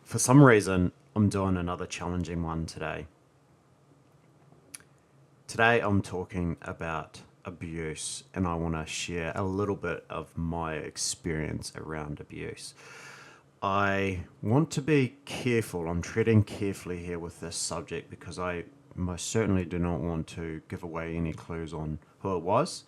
For some reason, I'm doing another challenging one today. Today, I'm talking about abuse, and I want to share a little bit of my experience around abuse. I want to be careful. I'm treading carefully here with this subject because I most certainly do not want to give away any clues on who it was.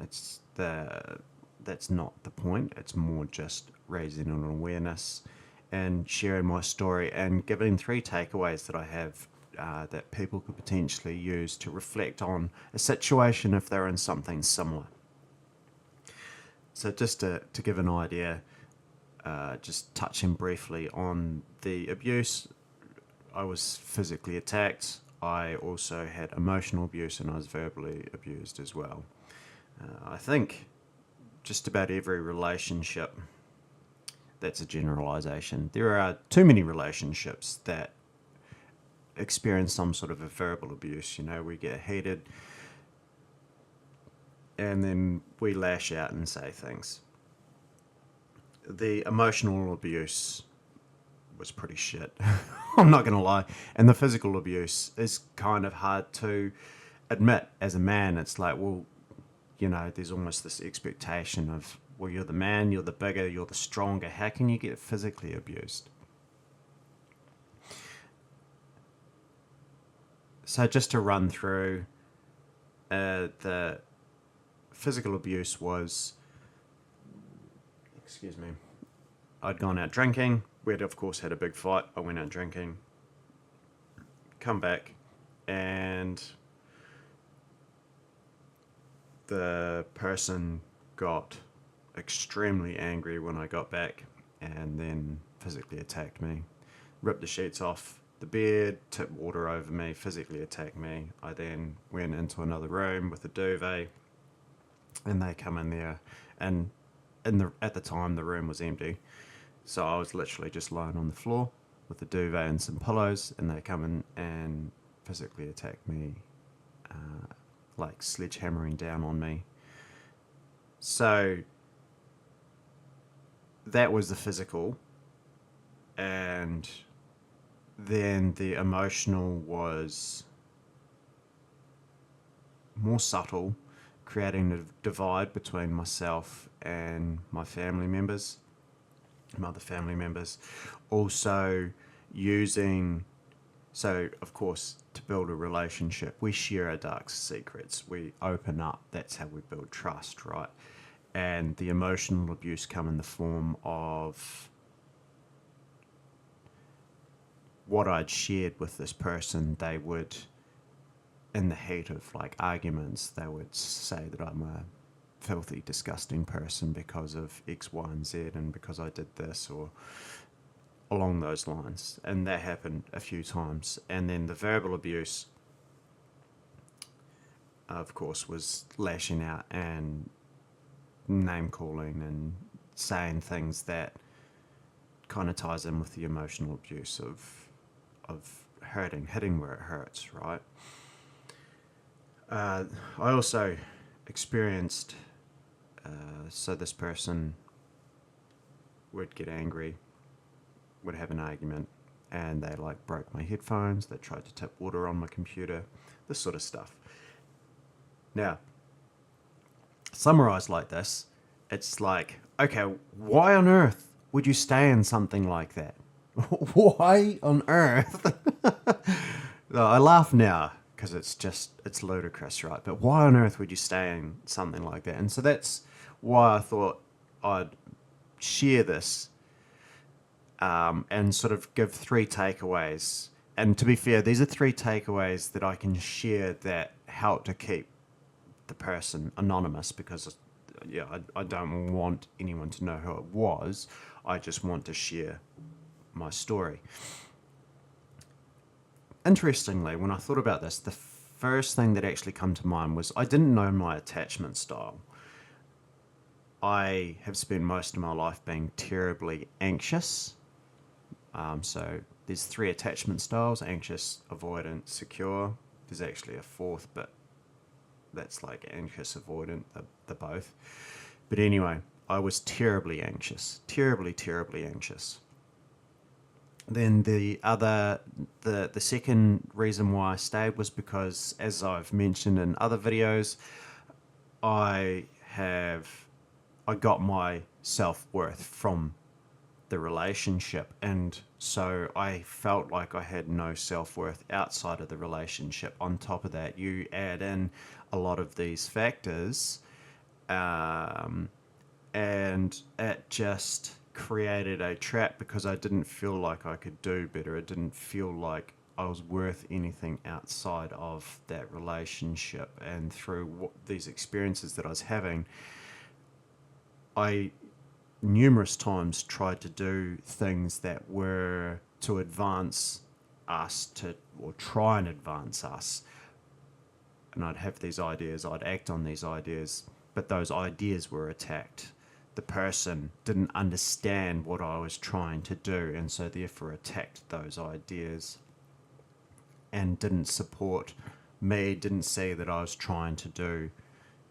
It's the That's not the point. It's more just raising an awareness and sharing my story and giving three takeaways that I have that people could potentially use to reflect on a situation if they're in something similar. So, just to give an idea, just touching briefly on the abuse, I was physically attacked. I also had emotional abuse and I was verbally abused as well. I think just about every relationship, that's a generalization. There are too many relationships that experience some sort of a verbal abuse. You know, we get heated and then we lash out and say things. The emotional abuse was pretty shit. I'm not going to lie. And the physical abuse is kind of hard to admit as a man. It's like, well, there's almost this expectation of, well, you're the man, you're the bigger, you're the stronger. How can you get physically abused? So just to run through, the physical abuse was, excuse me, I'd gone out drinking. We'd, of course, had a big fight. I went out drinking, come back, and the person got extremely angry when I got back and then physically attacked me, ripped the sheets off the bed, tipped water over me, physically attacked me. I then went into another room with a duvet and they come in there, and at the time the room was empty. So I was literally just lying on the floor with a duvet and some pillows, and they come in and physically attack me, like sledgehammering down on me. So that was the physical, and then the emotional was more subtle, creating a divide between myself and my family members, my other family members. Also using, so of course, to build a relationship, we share our dark secrets. We open up. That's how we build trust, right? And the emotional abuse come in the form of what I'd shared with this person. They would, in the heat of like arguments, they would say that I'm a filthy, disgusting person because of X, Y, and Z, and because I did this, or along those lines. And that happened a few times. And then the verbal abuse, of course, was lashing out and name calling and saying things that kind of ties in with the emotional abuse of hitting where it hurts, right? I also experienced, so this person would get angry, would have an argument, and they like broke my headphones, they tried to tip water on my computer, this sort of stuff. Now, summarized like this, it's like, okay, why on earth would you stay in something like that? Why on earth? I laugh now because it's ludicrous, right? But why on earth would you stay in something like that? And so that's why I thought I'd share this, and sort of give three takeaways. And to be fair, these are three takeaways that I can share that help to keep the person anonymous, because I don't want anyone to know who it was. I just want to share my story. Interestingly, when I thought about this, the first thing that actually come to mind was I didn't know my attachment style. I have spent most of my life being terribly anxious. So there's three attachment styles: anxious, avoidant, secure. There's actually a fourth, but that's like anxious, avoidant, the both. But anyway, I was terribly anxious, terribly anxious. Then the second reason why I stayed was because, as I've mentioned in other videos, I have I got my self-worth from the relationship, and so I felt like I had no self-worth outside of the relationship. On top of that, you add in a lot of these factors, um, and it just created a trap because I didn't feel like I could do better. It didn't feel like I was worth anything outside of that relationship. And through these experiences that I was having, I numerous times tried to do things that were to advance us, to or try and advance us. And I'd have these ideas, I'd act on these ideas, but those ideas were attacked. The person didn't understand what I was trying to do, and so therefore attacked those ideas and didn't support me, didn't see that I was trying to do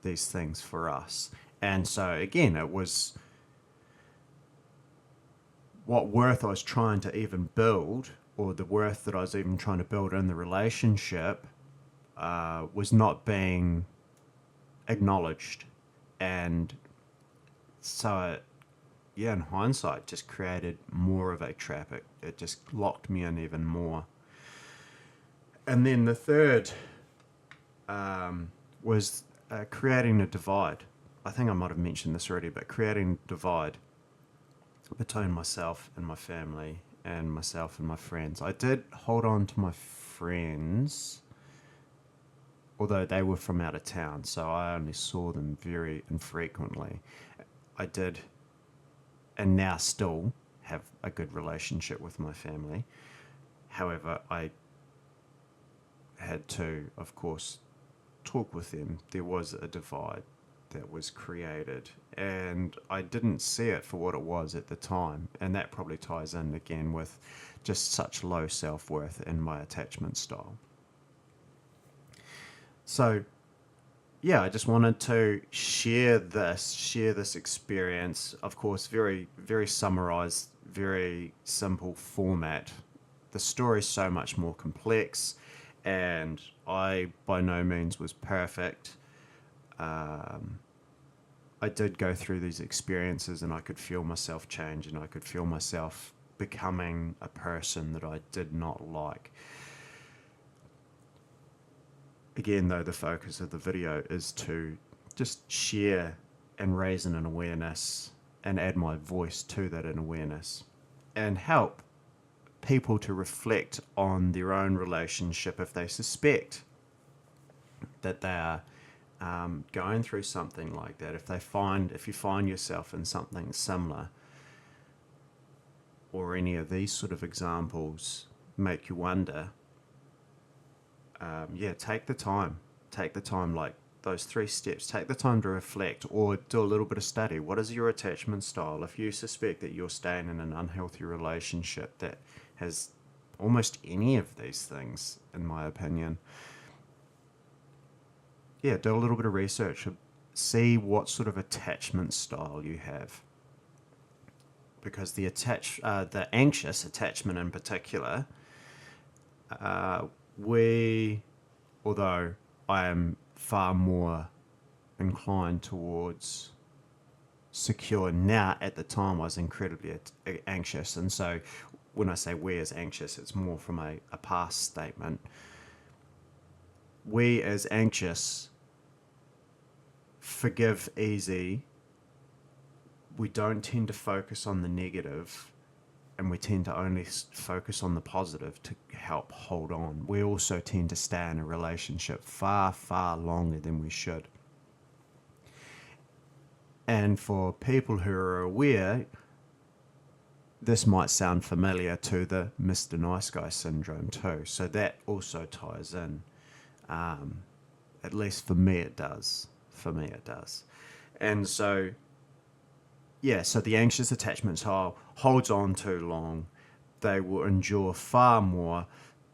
these things for us. And so again, it was what worth I was trying to even build, or the worth that I was even trying to build in the relationship, was not being acknowledged. And so, yeah, in hindsight, just created more of a trap. It just locked me in even more. And then the third was creating a divide. I think I might have mentioned this already, but creating a divide between myself and my family and myself and my friends. I did hold on to my friends, although they were from out of town, so I only saw them very infrequently. I did, and now still have a good relationship with my family. However, I had to, of course, talk with them. There was a divide that was created, and I didn't see it for what it was at the time, and that probably ties in again with just such low self-worth in my attachment style. So yeah, I just wanted to share this experience. Of course, very, very summarized, very simple format. The story's so much more complex, and I by no means was perfect. I did go through these experiences, and I could feel myself change, and I could feel myself becoming a person that I did not like. Again, though, the focus of the video is to just share and raise an awareness and add my voice to that awareness and help people to reflect on their own relationship if they suspect that they are going through something like that. If you find yourself in something similar, or any of these sort of examples make you wonder, take the time, like those 3 steps. Take the time to reflect or do a little bit of study. What is your attachment style? If you suspect that you're staying in an unhealthy relationship that has almost any of these things, in my opinion, do a little bit of research. See what sort of attachment style you have, because the anxious attachment in particular, although I am far more inclined towards secure now, at the time I was incredibly anxious. And so when I say we as anxious, it's more from a past statement. We as anxious forgive easy. We don't tend to focus on the negative, and we tend to only focus on the positive to help hold on. We also tend to stay in a relationship far, far longer than we should. And for people who are aware, this might sound familiar to the Mr. Nice Guy syndrome too. So that also ties in. At least for me it does. And so, so the anxious attachment style holds on too long. They will endure far more.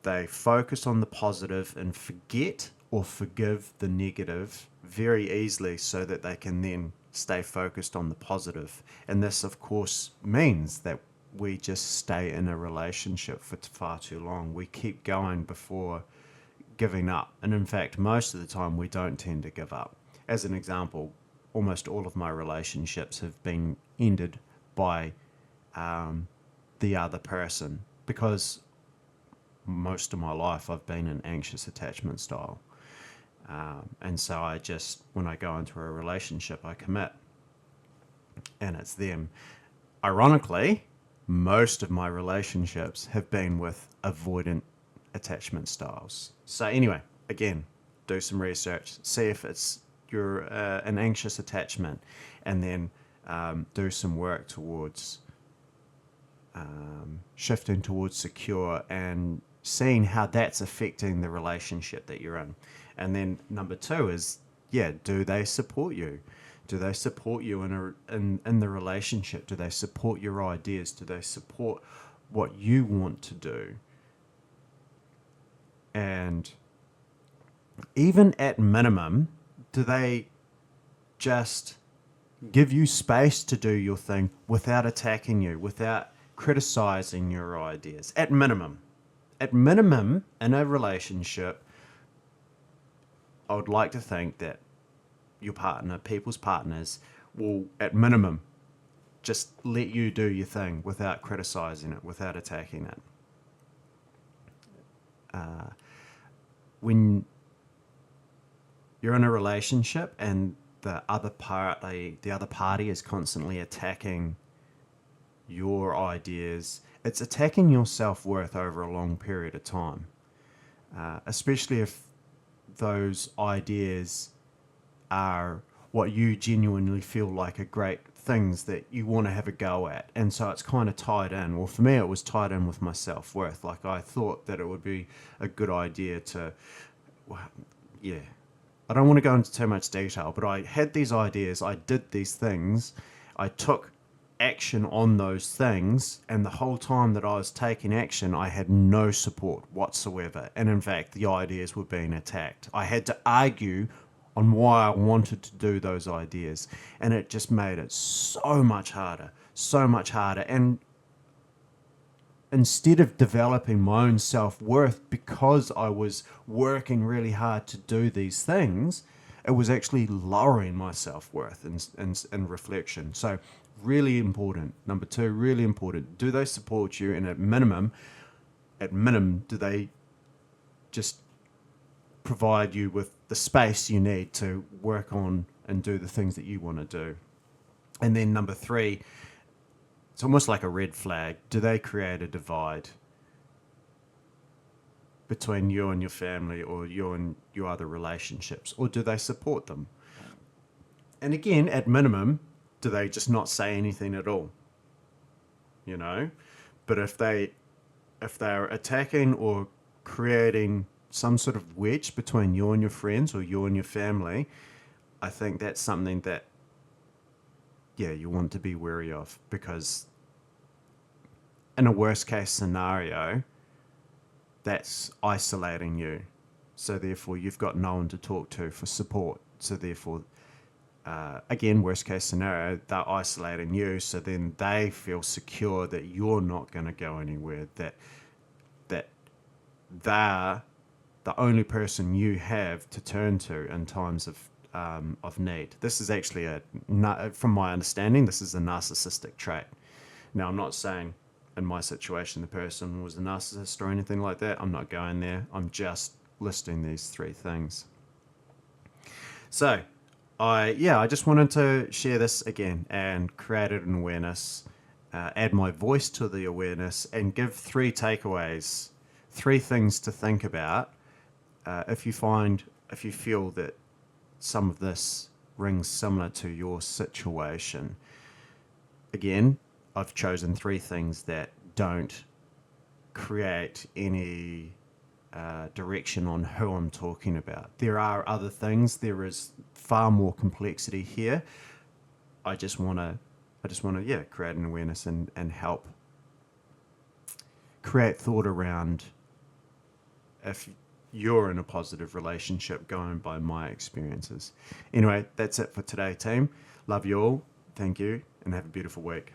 They focus on the positive and forget or forgive the negative very easily, so that they can then stay focused on the positive. And this, of course, means that we just stay in a relationship for far too long. We keep going before giving up. And in fact, most of the time, we don't tend to give up. As an example, almost all of my relationships have been ended by the other person, because most of my life I've been an anxious attachment style. And so when I go into a relationship, I commit, and it's them. Ironically, most of my relationships have been with avoidant attachment styles. So anyway, again, do some research, see if you're an anxious attachment, and then do some work towards shifting towards secure and seeing how that's affecting the relationship that you're in. And then number 2 is, do they support you? Do they support you in the relationship? Do they support your ideas? Do they support what you want to do? And even at minimum, do they just give you space to do your thing without attacking you, without criticizing your ideas? At minimum, in a relationship, I would like to think that your partner, people's partners, will at minimum just let you do your thing without criticizing it, without attacking it. When you're in a relationship and the other party is constantly attacking your ideas, it's attacking your self-worth over a long period of time, especially if those ideas are what you genuinely feel like are great things that you want to have a go at. And so it's kind of tied in. Well, for me, it was tied in with my self-worth. Like, I thought that it would be a good idea to, I don't want to go into too much detail, but I had these ideas, I did these things, I took action on those things, and the whole time that I was taking action, I had no support whatsoever. And in fact, the ideas were being attacked. I had to argue on why I wanted to do those ideas, and it just made it so much harder. And instead of developing my own self-worth because I was working really hard to do these things, it was actually lowering my self-worth in reflection. So really important. Number 2, really important. Do they support you? And at minimum, do they just provide you with the space you need to work on and do the things that you want to do? And then number 3, it's almost like a red flag. Do they create a divide between you and your family, or you and your other relationships? Or do they support them? And again, at minimum, do they just not say anything at all? But if they're attacking or creating some sort of wedge between you and your friends, or you and your family, I think that's something that, you want to be wary of, because in a worst case scenario, that's isolating you. So therefore, you've got no one to talk to for support. So therefore, again, worst case scenario, they're isolating you. So then they feel secure that you're not going to go anywhere, that they're the only person you have to turn to in times of need. This is actually from my understanding, this is a narcissistic trait. Now, I'm not saying in my situation the person was a narcissist or anything like that. I'm not going there. I'm just listing these 3 things. So, I just wanted to share this again and create an awareness, add my voice to the awareness, and give 3 takeaways, 3 things to think about if you feel that some of this rings similar to your situation. Again, I've chosen 3 things that don't create any direction on who I'm talking about. There are other things. There is far more complexity here. I just want to create an awareness and help create thought around if you're in a positive relationship, going by my experiences. Anyway, that's it for today, team. Love you all. Thank you, and have a beautiful week.